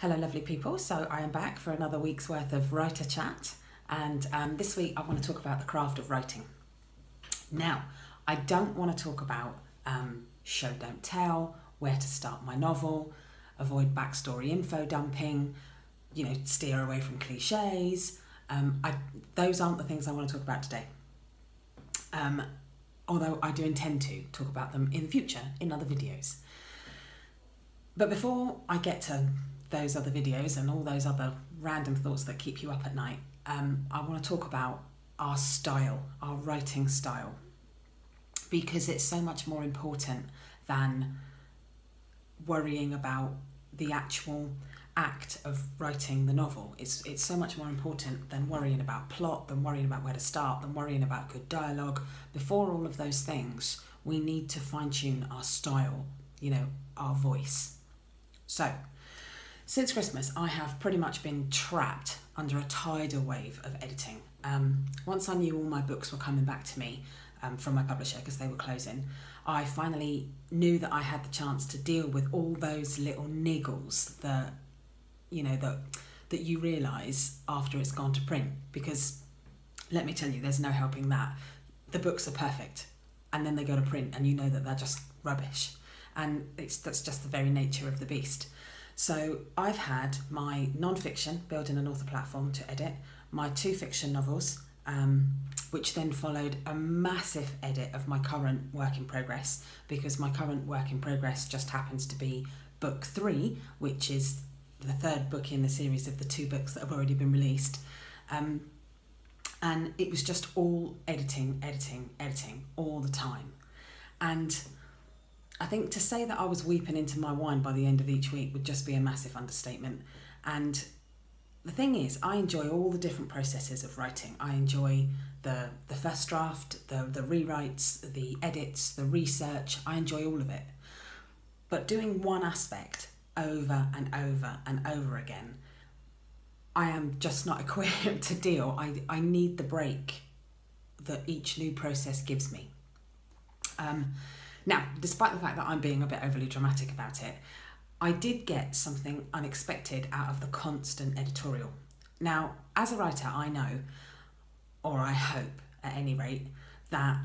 Hello lovely people, so I am back for another week's worth of writer chat, and this week I want to talk about the craft of writing. Now, I don't want to talk about show don't tell, where to start my novel, avoid backstory info dumping, steer away from cliches. Those aren't the things I want to talk about today. Although I do intend to talk about them in the future in other videos. But before I get to those other videos and all those other random thoughts that keep you up at night, I want to talk about our style, our writing style, because it's so much more important than worrying about the actual act of writing the novel. It's so much more important than worrying about plot, than worrying about where to start, than worrying about good dialogue. Before all of those things, we need to fine-tune our style, our voice. So, since Christmas, I have pretty much been trapped under a tidal wave of editing. Once I knew all my books were coming back to me from my publisher because they were closing, I finally knew that I had the chance to deal with all those little niggles that you realise after it's gone to print. Because let me tell you, there's no helping that. The books are perfect, and then they go to print, and you know that they're just rubbish. And that's just the very nature of the beast. So I've had my non-fiction, Building an Author Platform, to edit, my 2 fiction novels, which then followed a massive edit of my current work in progress, because my current work in progress just happens to be book 3, which is the 3rd book in the series of the 2 books that have already been released. And it was just all editing all the time. And I think to say that I was weeping into my wine by the end of each week would just be a massive understatement. And the thing is, I enjoy all the different processes of writing. I enjoy the first draft, the rewrites, the edits, the research. I enjoy all of it. But doing one aspect over and over and over again, I am just not equipped to deal. I need the break that each new process gives me. Now, despite the fact that I'm being a bit overly dramatic about it, I did get something unexpected out of the constant editorial. Now, as a writer, I know, or I hope at any rate, that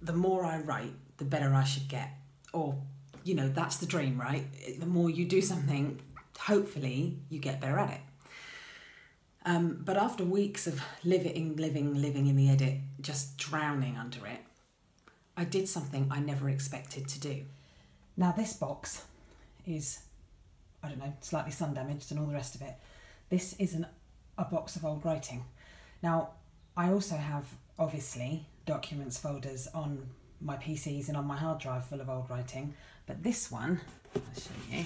the more I write, the better I should get. Or, that's the dream, right? The more you do something, hopefully you get better at it. But after weeks of living in the edit, just drowning under it, I did something I never expected to do. Now this box is, slightly sun damaged and all the rest of it. This isn't a box of old writing. Now, I also have, obviously, documents folders on my PCs and on my hard drive full of old writing, but this one, I'll show you,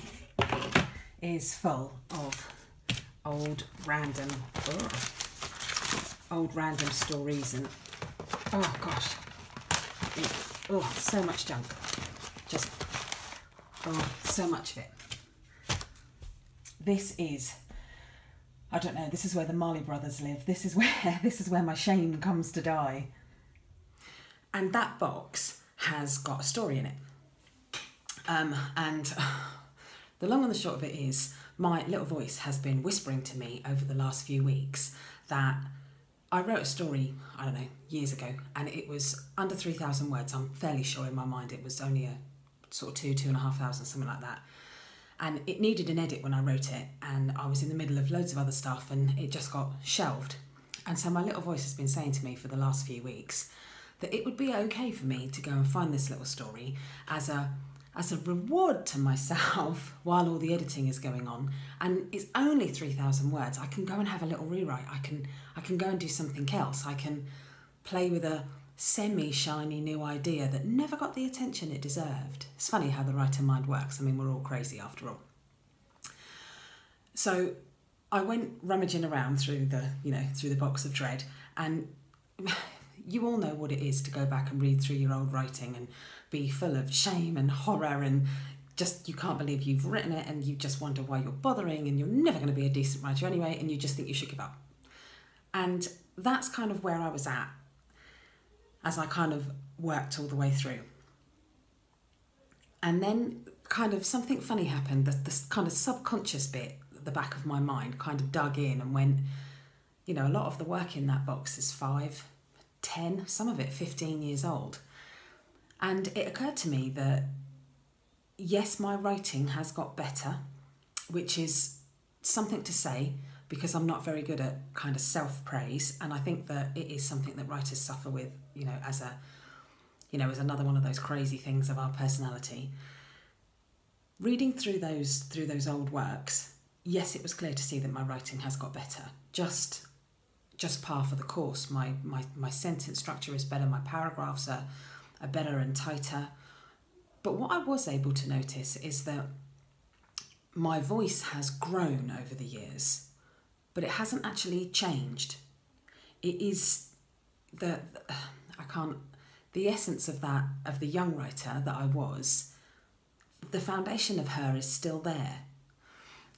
is full of old random stories and, oh gosh, so much junk. So much of it. This is, this is where the Marley brothers live. This is where my shame comes to die. And that box has got a story in it. And the long and the short of it is, my little voice has been whispering to me over the last few weeks that I wrote a story, years ago, and it was under 3,000 words. I'm fairly sure in my mind it was only a sort of 2,500, something like that. And it needed an edit when I wrote it, and I was in the middle of loads of other stuff, and it just got shelved. And so my little voice has been saying to me for the last few weeks that it would be okay for me to go and find this little story as a reward to myself while all the editing is going on. And it's only 3,000 words. I can go and have a little rewrite. I can go and do something else. I can play with a semi-shiny new idea that never got the attention it deserved. It's funny how the writer mind works. We're all crazy after all. So I went rummaging around through the box of dread, and you all know what it is to go back and read through your old writing and be full of shame and horror, and just you can't believe you've written it, and you just wonder why you're bothering, and you're never going to be a decent writer anyway, and you just think you should give up. And that's kind of where I was at as I kind of worked all the way through. And then kind of something funny happened, the kind of subconscious bit, the back of my mind kind of dug in and went, you know, a lot of the work in that box is 5, 10, some of it 15 years old. And it occurred to me that, yes, my writing has got better, which is something to say because I'm not very good at kind of self-praise. And I think that it is something that writers suffer with, you know, as another one of those crazy things of our personality. Reading through those old works, yes, it was clear to see that my writing has got better. Just par for the course. My sentence structure is better. My paragraphs are better and tighter. But what I was able to notice is that my voice has grown over the years, but it hasn't actually changed. It is the essence of the young writer that I was. The foundation of her is still there.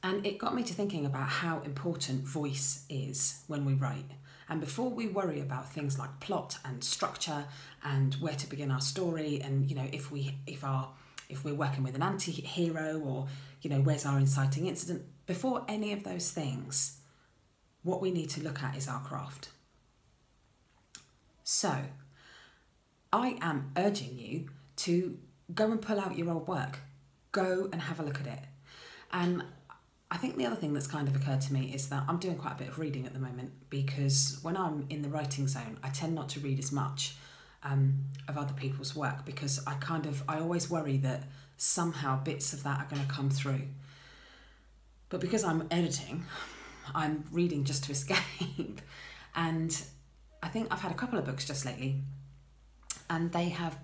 And it got me to thinking about how important voice is when we write. And before we worry about things like plot and structure and where to begin our story, and, you know, if we're working with an anti-hero, or, you know, where's our inciting incident, before any of those things, what we need to look at is our craft. So I am urging you to go and pull out your old work. Go and have a look at it. And I think the other thing that's kind of occurred to me is that I'm doing quite a bit of reading at the moment, because when I'm in the writing zone, I tend not to read as much of other people's work, because I always worry that somehow bits of that are going to come through. But because I'm editing, I'm reading just to escape. And I think I've had a couple of books just lately, and they have,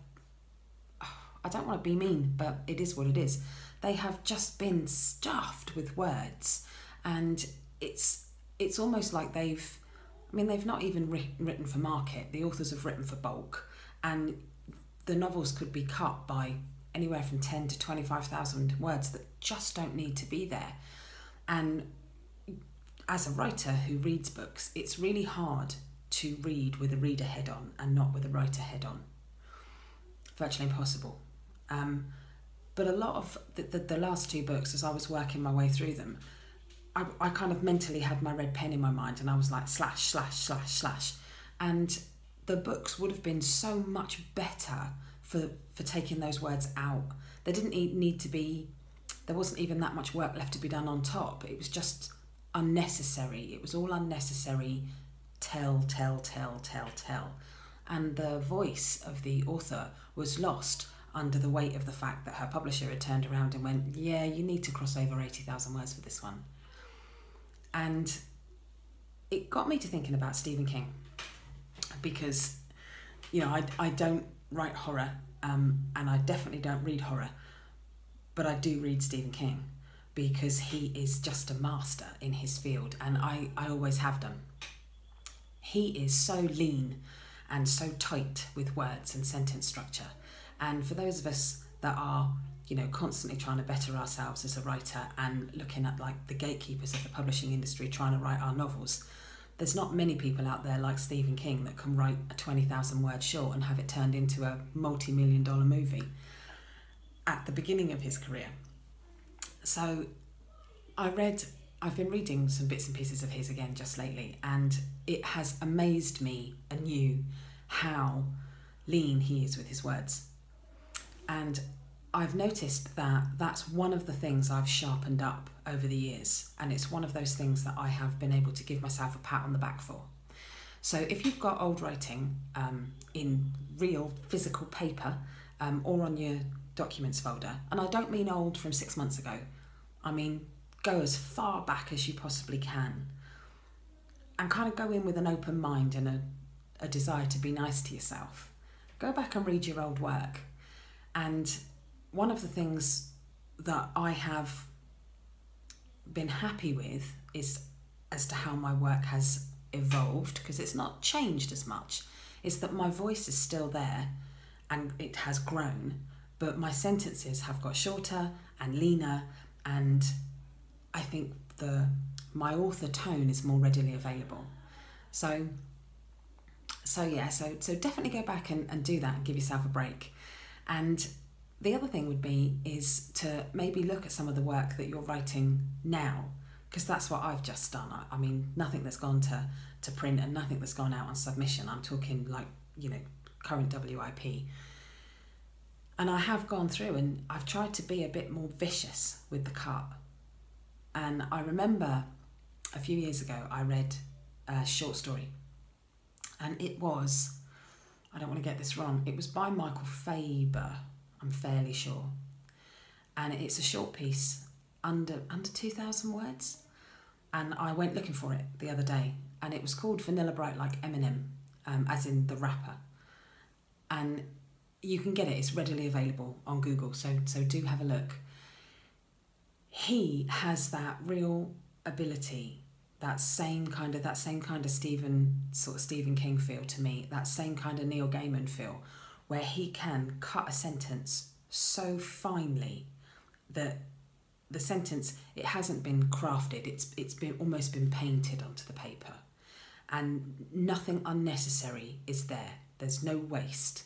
I don't want to be mean, but it is what it is. They have just been stuffed with words, and it's almost like they've not even written for market. The authors have written for bulk, and the novels could be cut by anywhere from 10 to 25,000 words that just don't need to be there. And as a writer who reads books, it's really hard to read with a reader head on and not with a writer head on. Virtually impossible. But a lot of the last 2 books, as I was working my way through them, I kind of mentally had my red pen in my mind, and I was like slash, slash, slash, slash. And the books would have been so much better for taking those words out. They didn't need to be, there wasn't even that much work left to be done on top. It was just unnecessary. It was all unnecessary. Tell. And the voice of the author was lost under the weight of the fact that her publisher had turned around and went, yeah, you need to cross over 80,000 words for this one. And it got me to thinking about Stephen King, because, you know, I don't write horror, and I definitely don't read horror, but I do read Stephen King, because he is just a master in his field, and I always have done. He is so lean and so tight with words and sentence structure. And for those of us that are, you know, constantly trying to better ourselves as a writer and looking at like the gatekeepers of the publishing industry trying to write our novels, there's not many people out there like Stephen King that can write a 20,000 word short and have it turned into a multi-million-dollar movie at the beginning of his career. So I've been reading some bits and pieces of his again just lately, and it has amazed me anew how lean he is with his words. And I've noticed that that's one of the things I've sharpened up over the years, and it's one of those things that I have been able to give myself a pat on the back for. So if you've got old writing in real physical paper or on your documents folder, and I don't mean old from 6 months ago, I mean go as far back as you possibly can, and kind of go in with an open mind and a desire to be nice to yourself. Go back and read your old work. And one of the things that I have been happy with is as to how my work has evolved, because it's not changed as much, is that my voice is still there and it has grown, but my sentences have got shorter and leaner, and I think my author tone is more readily available. So definitely go back and do that and give yourself a break. And the other thing would be is to maybe look at some of the work that you're writing now, because that's what I've just done. I mean, nothing that's gone to print and nothing that's gone out on submission. I'm talking like, you know, current WIP. And I have gone through and I've tried to be a bit more vicious with the cut. And I remember a few years ago, I read a short story, and it was, I don't want to get this wrong, it was by Michael Faber, I'm fairly sure. And it's a short piece, under 2,000 words. And I went looking for it the other day, and it was called Vanilla Bright Like Eminem, as in the rapper. And you can get it, it's readily available on Google, so do have a look. He has that real ability, that same kind of Stephen King feel to me, that same kind of Neil Gaiman feel, where he can cut a sentence so finely that the sentence, it hasn't been crafted, it's been almost been painted onto the paper, and nothing unnecessary is there. There's no waste.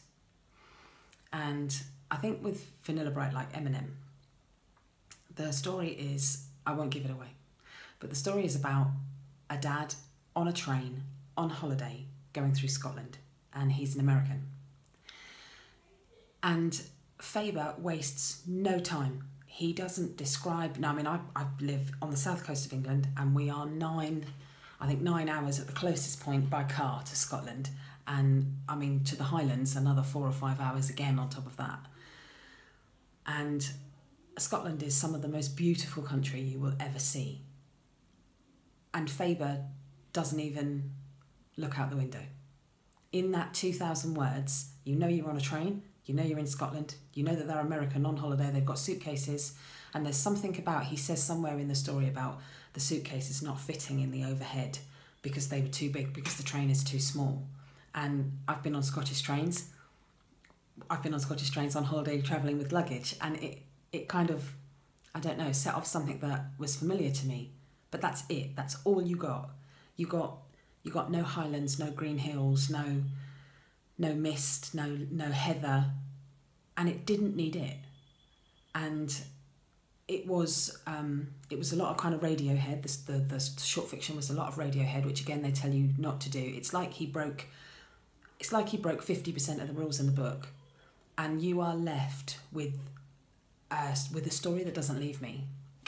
And I think with Vanilla Bright Like Eminem, the story is, I won't give it away, but the story is about a dad on a train on holiday going through Scotland, and he's an American. And Faber wastes no time. He doesn't describe, no, I mean, I live on the south coast of England, and we are 9 hours at the closest point by car to Scotland. And I mean, to the Highlands, another 4 or 5 hours again on top of that. And Scotland is some of the most beautiful country you will ever see. And Faber doesn't even look out the window. In that 2,000 words, you know you're on a train, you know you're in Scotland, you know that they're American on holiday, they've got suitcases, and there's something about, he says somewhere in the story about the suitcases not fitting in the overhead because they were too big, because the train is too small. And I've been on Scottish trains on holiday travelling with luggage, and it kind of, I don't know, set off something that was familiar to me. But that's it, that's all you got. You got no highlands, no green hills, no mist, no heather, and it didn't need it. And it was a lot of kind of Radiohead. The short fiction was a lot of Radiohead, which again they tell you not to do. It's like he broke 50% of the rules in the book, and you are left with a story that doesn't leave me.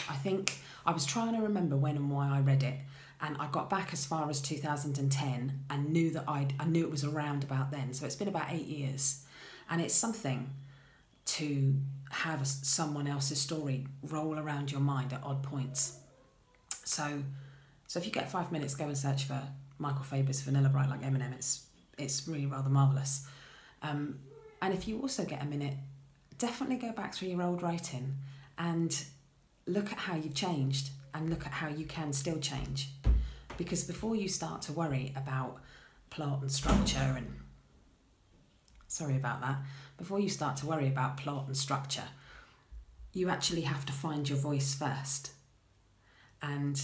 I think I was trying to remember when and why I read it, and I got back as far as 2010 and knew that I knew it was around about then. So it's been about 8 years, and it's something to have someone else's story roll around your mind at odd points. So if you get 5 minutes, go and search for Michael Faber's Vanilla Bright Like Eminem. It's really rather marvellous. And if you also get a minute, definitely go back through your old writing and look at how you've changed and look at how you can still change. Because before you start to worry about plot and structure before you start to worry about plot and structure, you actually have to find your voice first. And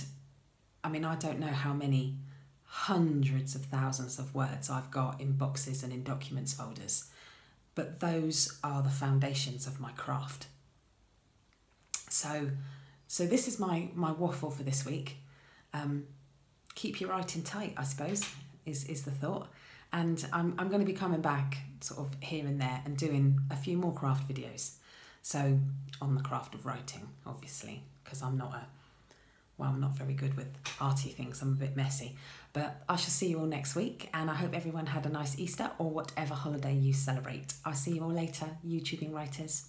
I mean, I don't know how many hundreds of thousands of words I've got in boxes and in documents folders, but those are the foundations of my craft. So this is my waffle for this week. Keep your writing tight, I suppose, is the thought. And I'm going to be coming back sort of here and there and doing a few more craft videos. So on the craft of writing, obviously, because I'm not very good with arty things. I'm a bit messy. But I shall see you all next week, and I hope everyone had a nice Easter or whatever holiday you celebrate. I'll see you all later, YouTubing writers.